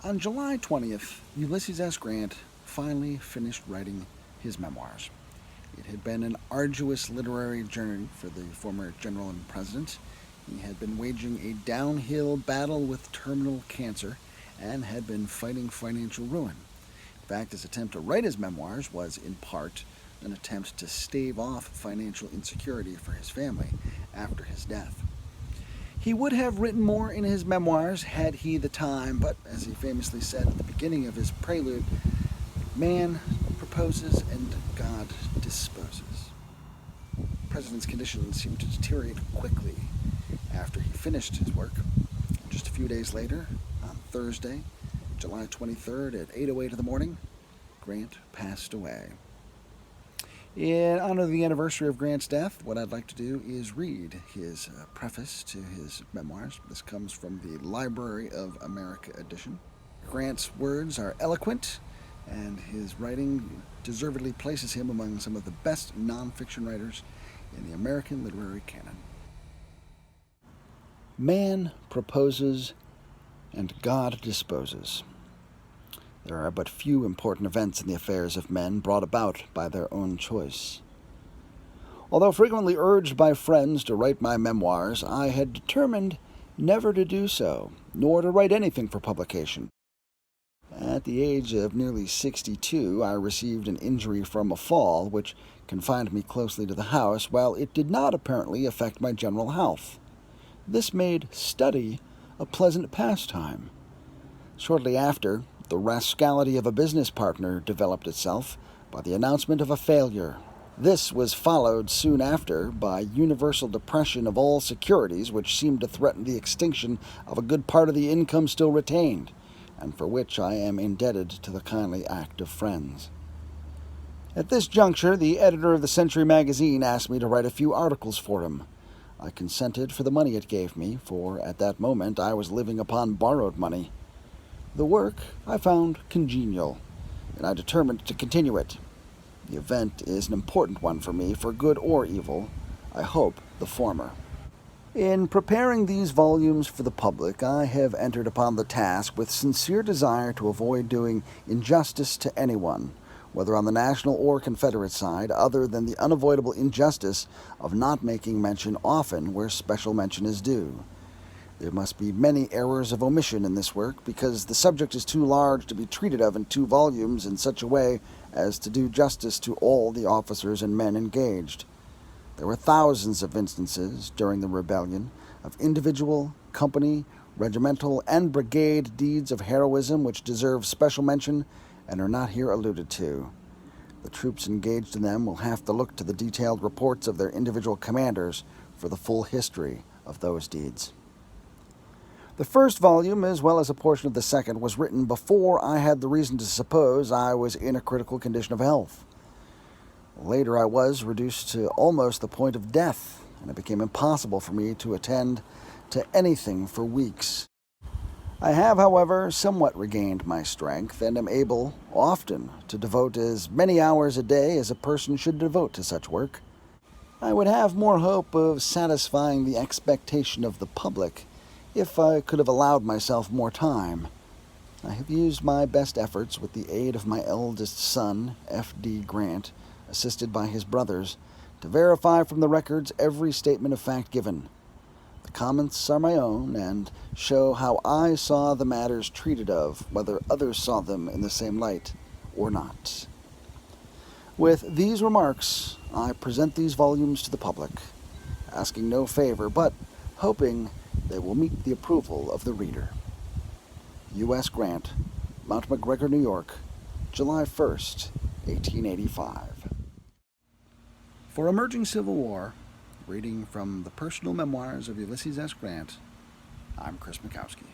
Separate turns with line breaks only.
On July 20th, Ulysses S. Grant finally finished writing his memoirs. It had been an arduous literary journey for the former general and president. He had been waging a downhill battle with terminal cancer and had been fighting financial ruin. In fact, his attempt to write his memoirs was, in part, an attempt to stave off financial insecurity for his family after his death. He would have written more in his memoirs had he the time, but as he famously said at the beginning of his prelude, man proposes and God disposes. The president's condition seemed to deteriorate quickly after he finished his work. Just a few days later, on Thursday, July 23rd at 8:08 in the morning, Grant passed away. In honor of the anniversary of Grant's death, what I'd like to do is read his preface to his memoirs. This comes from the Library of America edition. Grant's words are eloquent, and his writing deservedly places him among some of the best nonfiction writers in the American literary canon. Man proposes and God disposes. There are but few important events in the affairs of men brought about by their own choice. Although frequently urged by friends to write my memoirs, I had determined never to do so, nor to write anything for publication. At the age of nearly 62, I received an injury from a fall, which confined me closely to the house, while it did not apparently affect my general health. This made study a pleasant pastime. Shortly after, the rascality of a business partner developed itself by the announcement of a failure. This was followed soon after by universal depression of all securities, which seemed to threaten the extinction of a good part of the income still retained, and for which I am indebted to the kindly act of friends. At this juncture, the editor of the Century magazine asked me to write a few articles for him. I consented for the money it gave me, for at that moment I was living upon borrowed money. The work I found congenial, and I determined to continue it. The event is an important one for me, for good or evil. I hope the former. In preparing these volumes for the public, I have entered upon the task with sincere desire to avoid doing injustice to anyone, whether on the national or Confederate side, other than the unavoidable injustice of not making mention often where special mention is due. There must be many errors of omission in this work, because the subject is too large to be treated of in 2 volumes in such a way as to do justice to all the officers and men engaged. There were thousands of instances during the rebellion of individual, company, regimental, and brigade deeds of heroism which deserve special mention and are not here alluded to. The troops engaged in them will have to look to the detailed reports of their individual commanders for the full history of those deeds. The first volume, as well as a portion of the second, was written before I had the reason to suppose I was in a critical condition of health. Later I was reduced to almost the point of death, and it became impossible for me to attend to anything for weeks. I have, however, somewhat regained my strength, and am able, often, to devote as many hours a day as a person should devote to such work. I would have more hope of satisfying the expectation of the public if I could have allowed myself more time. I have used my best efforts with the aid of my eldest son, F.D. Grant, assisted by his brothers, to verify from the records every statement of fact given. The comments are my own and show how I saw the matters treated of, whether others saw them in the same light or not. With these remarks, I present these volumes to the public, asking no favor, but hoping they will meet the approval of the reader. U.S. Grant, Mount McGregor, New York, July 1st, 1885. For Emerging Civil War, reading from the personal memoirs of Ulysses S. Grant, I'm Chris Mackowski.